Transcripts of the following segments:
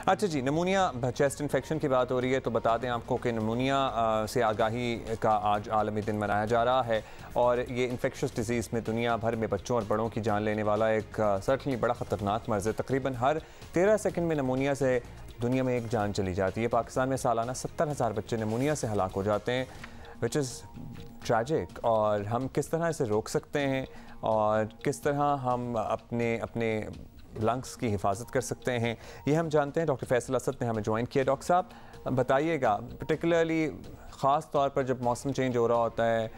अच्छा जी, नमूनिया chest infection की बात हो रही है तो बता दें आपको कि नमूनिया से आगाही का आज आलमी दिन मनाया जा रहा है और ये इन्फेक्शस डिजीज़ में दुनिया भर में बच्चों और बड़ों की जान लेने वाला एक सर्टनली बड़ा ख़तरनाक मर्ज़ है। तकरीबन हर 13 सेकंड में नमूनिया से दुनिया में एक जान चली जाती है। पाकिस्तान में सालाना 70,000 बच्चे नमूनिया से हलाक हो जाते हैं, विच इज़ ट्रैजिक। और हम किस तरह इसे रोक सकते हैं और किस तरह हम अपने लंग्स की हिफाजत कर सकते हैं, ये हम जानते हैं। डॉक्टर फैसल असद ने हमें ज्वाइन किया। डॉक्टर साहब बताइएगा, पर्टिकुलरली ख़ास तौर पर जब मौसम चेंज हो रहा होता है,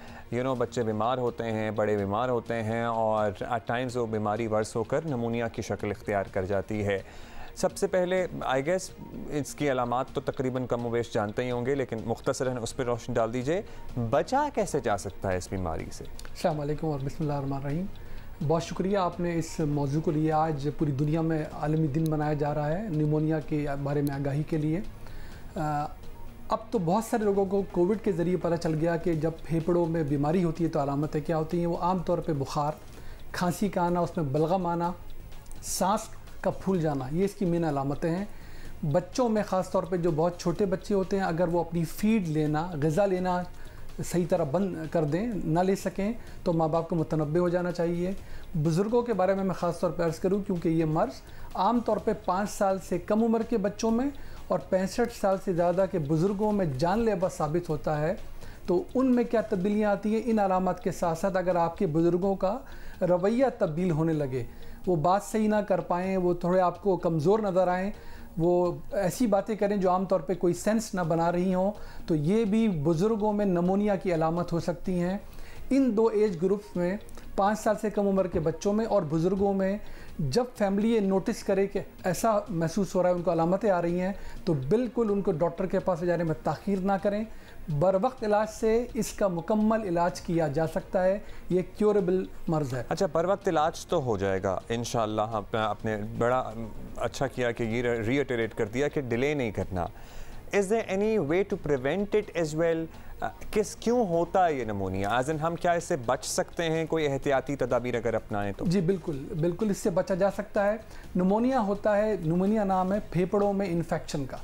बच्चे बीमार होते हैं, बड़े बीमार होते हैं और एट टाइम्स वो बीमारी वर्स होकर नमूनिया की शक्ल इख्तियार कर जाती है। सबसे पहले आई गेस इसकी अलामात तो तकरीबन कम वेश जानते ही होंगे, लेकिन मुख्तसरन उस पर रोशनी डाल दीजिए, बचा कैसे जा सकता है इस बीमारी से? अस्सलाम वालेकुम और बिस्मिल्लाह रहमान रहीम। बहुत शुक्रिया आपने इस मौजू को लिए। आज पूरी दुनिया में आलमी दिन मनाया जा रहा है निमोनिया के बारे में आगाही के लिए। अब तो बहुत सारे लोगों को कोविड के ज़रिए पता चल गया कि जब फेफड़ों में बीमारी होती है तो अलामतें क्या होती हैं। वो आम तौर पे बुखार, खांसी का आना, उसमें बलगम आना, सांस का फूल जाना, ये इसकी मेन अलामतें हैं। बच्चों में ख़ास तौर पे जो बहुत छोटे बच्चे होते हैं, अगर वो अपनी फ़ीड लेना, ग़िज़ा लेना सही तरह बंद कर दें, ना ले सकें, तो माँ बाप को मुतनब्बे हो जाना चाहिए। बुज़ुर्गों के बारे में मैं ख़ास तौर पर अर्ज़ करूँ, क्योंकि ये मर्ज़ आम तौर पे 5 साल से कम उम्र के बच्चों में और 65 साल से ज़्यादा के बुज़ुर्गों में जानलेवा साबित होता है। तो उनमें क्या तब्दीलियाँ आती हैं, इन अलामत के साथ साथ अगर आपके बुज़ुर्गों का रवैया तब्दील होने लगे, वो बात सही ना कर पाएँ, वो थोड़े आपको कमज़ोर नज़र आएँ, वो ऐसी बातें करें जो आम तौर पे कोई सेंस ना बना रही हों, तो ये भी बुज़ुर्गों में नमूनिया की अलामत हो सकती हैं। इन दो एज ग्रुप्स में, 5 साल से कम उम्र के बच्चों में और बुज़ुर्गों में, जब फैमिली ये नोटिस करे कि ऐसा महसूस हो रहा है, उनको अलामतें आ रही हैं, तो बिल्कुल उनको डॉक्टर के पास ले जाने में ताख़ीर ना करें। बर वक्त इलाज से इसका मुकम्मल इलाज किया जा सकता है। ये क्योरेबल मर्ज़ है। अच्छा, बर वक्त इलाज तो हो जाएगा इंशाअल्लाह। आपने बड़ा अच्छा किया कि ये रीइटरेट कर दिया कि डिले नहीं करना। Is there any way to prevent it as well? क्यों होता है ये नमूनिया? एज इन हम क्या इससे बच सकते हैं? कोई एहतियाती तदाबीर अगर अपनाएं तो? जी बिल्कुल इससे बचा जा सकता है। नमूनिया होता है, नमूनिया नाम है फेफड़ों में इन्फेक्शन का,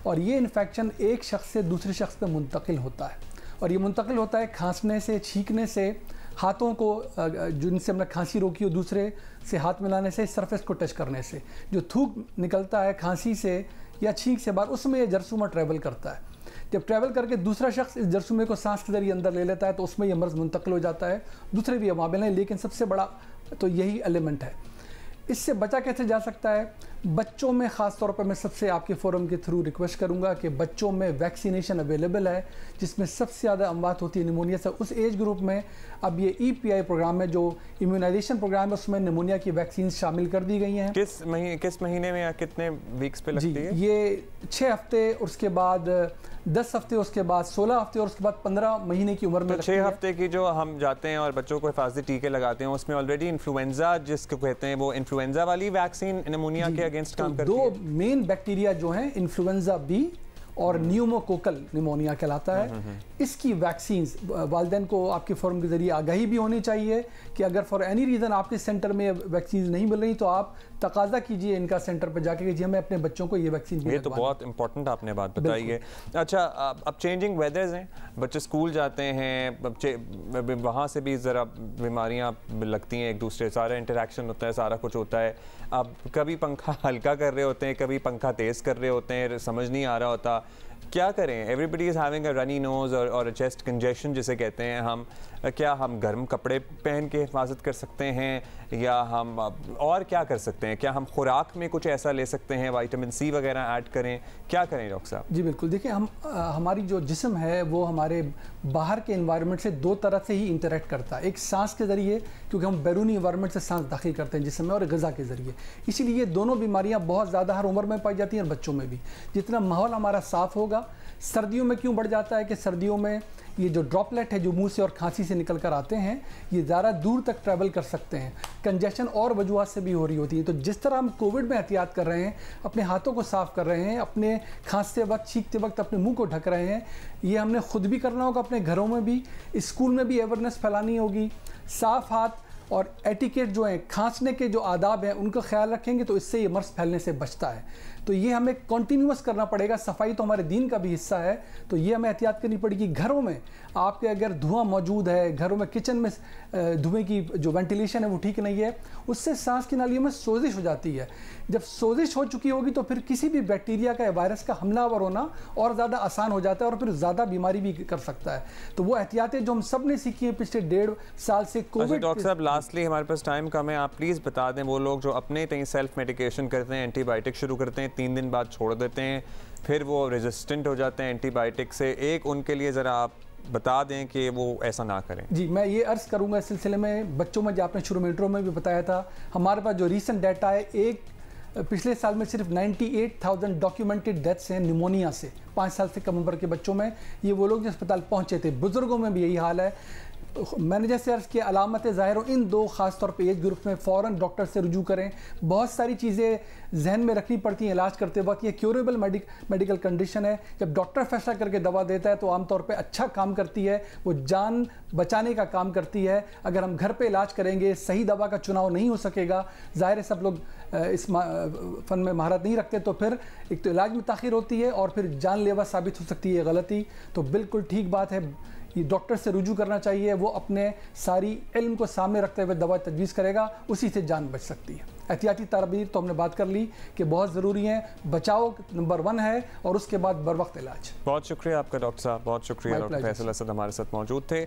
और ये इन्फेक्शन एक शख्स से दूसरे शख्स पे मुंतकिल होता है। और ये मुंतकिल होता है खांसने से, छींकने से, हाथों को जिनसे हमने खांसी रोकी हो दूसरे से हाथ मिलाने से, सरफेस को टच करने से। जो थूक निकलता है खांसी से या छींक से बाहर, उसमें ये जरसूमा ट्रैवल करता है। जब ट्रैवल करके दूसरा शख्स इस जरसूमे को सांस के जरिए अंदर ले लेता है तो उसमें यह मर्ज़ मुंतकिल हो जाता है। दूसरे भी अवामिल हैं, लेकिन सबसे बड़ा तो यही एलिमेंट है। इससे बचा कैसे जा सकता है? बच्चों में ख़ास तौर पर मैं सबसे आपके फोरम के थ्रू रिक्वेस्ट करूंगा कि बच्चों में वैक्सीनेशन अवेलेबल है, जिसमें सबसे ज़्यादा अमवात होती है निमोनिया से। उस एज ग्रुप में अब ये EPI प्रोग्राम है, जो इम्यूनाइजेशन प्रोग्राम है, उसमें निमोनिया की वैक्सीन शामिल कर दी गई हैं। किस महीने में या कितने वीक्स पे लगती है? ये 6 हफ्ते, उसके बाद 10 हफ्ते, उसके बाद 16 हफ्ते और उसके बाद 15 महीने की उम्र में। तो 6 हफ्ते की जो हम जाते हैं और बच्चों को हिफाजती टीके लगाते हैं, उसमें ऑलरेडी इन्फ्लुएंजा जिसको कहते हैं, वो इन्फ्लुएंजा वाली वैक्सीन नमूनिया के अगेंस्ट काम करती है। दो मेन बैक्टीरिया जो हैं, इन्फ्लुएंजा बी और न्यूमोकोकल निमोनिया कहलाता है। इसकी वैक्सीन्स वालिदैन को आपके फोरम के जरिए आगाही भी होनी चाहिए कि अगर फॉर एनी रीज़न आपके सेंटर में वैक्सीन नहीं मिल रही तो आप तकाजा कीजिए इनका सेंटर पर जाके कि जी हमें अपने बच्चों को ये वैक्सीन। ये तो बहुत इंपॉर्टेंट आपने बात बताई है। अच्छा, अब चेंजिंग वेदर्स हैं, बच्चे स्कूल जाते हैं, वहाँ से भी ज़रा बीमारियाँ लगती हैं एक दूसरे, सारा इंटरेक्शन होता है, सारा कुछ होता है। अब कभी पंखा हल्का कर रहे होते हैं, कभी पंखा तेज़ कर रहे होते हैं, समझ नहीं आ रहा होता क्या करें। Everybody is having a runny nose और चेस्ट कंजेशन जिसे कहते हैं। हम क्या हम गर्म कपड़े पहन के हिफाजत कर सकते हैं, या हम और क्या कर सकते हैं? क्या हम खुराक में कुछ ऐसा ले सकते हैं, विटामिन C वगैरह ऐड करें? क्या करें डॉक्टर साहब? जी बिल्कुल, देखिए हमारी जो जिस्म है वो हमारे बाहर के इन्वायरमेंट से दो तरह से ही इंटरेक्ट करता है। एक सांस के ज़रिए, क्योंकि हम बैरूनी इन्वायरमेंट से सांस दाखिल करते हैं जिस्म में, और ग़िज़ा के ज़रिए। इसीलिए ये दोनों बीमारियाँ बहुत ज़्यादा हर उम्र में पाई जाती हैं और बच्चों में भी। जितना माहौल हमारा साफ़ होगा। सर्दियों में क्यों बढ़ जाता है कि सर्दियों में ये जो ड्रॉपलेट है जो मुंह से और खांसी से निकल कर आते हैं, ये ज़्यादा दूर तक ट्रैवल कर सकते हैं। कंजेशन और वजूहात से भी हो रही होती है। तो जिस तरह हम कोविड में एहतियात कर रहे हैं, अपने हाथों को साफ़ कर रहे हैं, अपने खांसते वक्त, छींकते वक्त अपने मुंह को ढक रहे हैं, ये हमने खुद भी करना होगा, अपने घरों में भी, स्कूल में भी अवेयरनेस फैलानी होगी। साफ़ हाथ और एटिकेट जो है, खांसने के जो आदाब हैं, उनका ख्याल रखेंगे तो इससे ये मर्ज़ फैलने से बचता है। तो ये हमें कंटिन्यूअस करना पड़ेगा। सफाई तो हमारे दीन का भी हिस्सा है, तो ये हमें एहतियात करनी पड़ेगी। घरों में आपके अगर धुआं मौजूद है, घरों में किचन में धुएं की जो वेंटिलेशन है वो ठीक नहीं है, उससे सांस की नालियों में सोजिश हो जाती है। जब सोजिश हो चुकी होगी तो फिर किसी भी बैक्टीरिया का या वायरस का हमलावर होना और ज़्यादा आसान हो जाता है और फिर ज़्यादा बीमारी भी कर सकता है। तो वो एहतियातें जो हम सब ने सीखी है पिछले 1.5 साल से कोविड। डॉक्टर साहब, लास्टली हमारे पास टाइम कम है, आप प्लीज़ बता दें वो लोग जो अपने तय सेल्फ मेडिकेशन करते हैं, एंटीबायोटिक शुरू करते हैं, 3 दिन बाद छोड़ देते हैं, फिर वो रेजिस्टेंट हो जाते हैं एंटीबायोटिक से, एक उनके लिए ज़रा आप बता दें कि वो ऐसा ना करें। जी, मैं ये अर्ज़ करूंगा इस सिलसिले में, बच्चों में जो आपने शुरू में इंट्रो में भी बताया था, हमारे पास जो रीसेंट डाटा है, पिछले साल में सिर्फ 98,000 डॉक्यूमेंटेड डेथ्स हैं निमोनिया से 5 साल से कम उम्र के बच्चों में। ये वो लोग जो अस्पताल पहुंचे थे। बुजुर्गों में भी यही हाल है। मैंने जैसे अर्ज़ किया, अलामतें ज़ाहिर हो, इन 2 खास तौर पे एज ग्रुप में फ़ौरन डॉक्टर से रुजू करें। बहुत सारी चीज़ें जहन में रखनी पड़ती हैं इलाज करते वक्त। ये क्यूरेबल मेडिकल कंडीशन है। जब डॉक्टर फैसला करके दवा देता है तो आमतौर पे अच्छा काम करती है, वो जान बचाने का काम करती है। अगर हम घर पे इलाज करेंगे, सही दवा का चुनाव नहीं हो सकेगा, ज़ाहिर है सब लोग इस फ़न में महारत नहीं रखते, तो फिर एक तो इलाज में ताख़ीर होती है और फिर जानलेवा साबित हो सकती है गलती। तो बिल्कुल ठीक बात है, ये डॉक्टर से रुजू करना चाहिए। वो अपने सारी इल्म को सामने रखते हुए दवा तजवीज़ करेगा, उसी से जान बच सकती है। एहतियाती तदबीर तो हमने बात कर ली कि बहुत ज़रूरी है, बचाव नंबर 1 है और उसके बाद बर वक्त इलाज। बहुत शुक्रिया आपका डॉक्टर साहब, बहुत शुक्रिया। डॉक्टर फैसल असद हमारे साथ मौजूद थे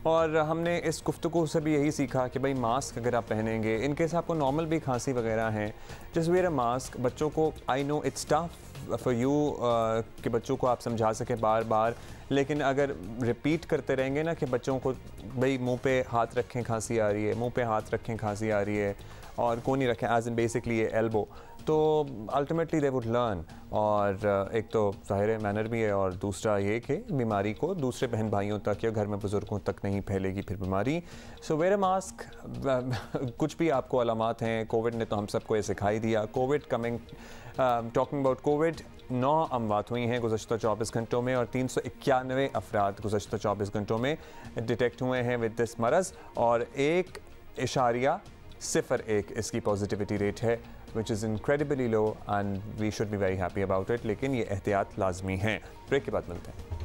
और हमने इस गुफ्तगू से भी यही सीखा कि भाई मास्क अगर आप पहनेंगे, इनकेस आपको नॉर्मल भी खांसी वगैरह है, जस्ट वेयर अ मास्क। बच्चों को, I know it's tough for you कि बच्चों को आप समझा सकें बार बार, लेकिन अगर रिपीट करते रहेंगे ना कि बच्चों को भाई मुंह पे हाथ रखें खांसी आ रही है, मुंह पे हाथ रखें खांसी आ रही है, और कोनी रखें एज इन बेसिकली ये एल्बो, तो अल्टीमेटली दे वुड लर्न। और एक तो ज़ाहिर मैनर भी है और दूसरा ये कि बीमारी को दूसरे बहन भाइयों तक या घर में बुज़ुर्गों तक नहीं फैलेगी फिर बीमारी। So wear a mask. कुछ भी आपको अलामात हैं, कोविड ने तो हम सबको ये सिखाई दिया। Covid coming, talking about Covid, 9 अमवात हुई हैं गुज़श्ता 24 घंटों में और 391 अफराद गुज़श्ता 24 घंटों में डिटेक्ट हुए हैं विद दिस मरज़, और 1.01 इसकी पॉजिटिविटी रेट है, which is incredibly low and we should be very happy about it। लेकिन ये एहतियात लाजमी हैं। ब्रेक के बाद मिलते हैं।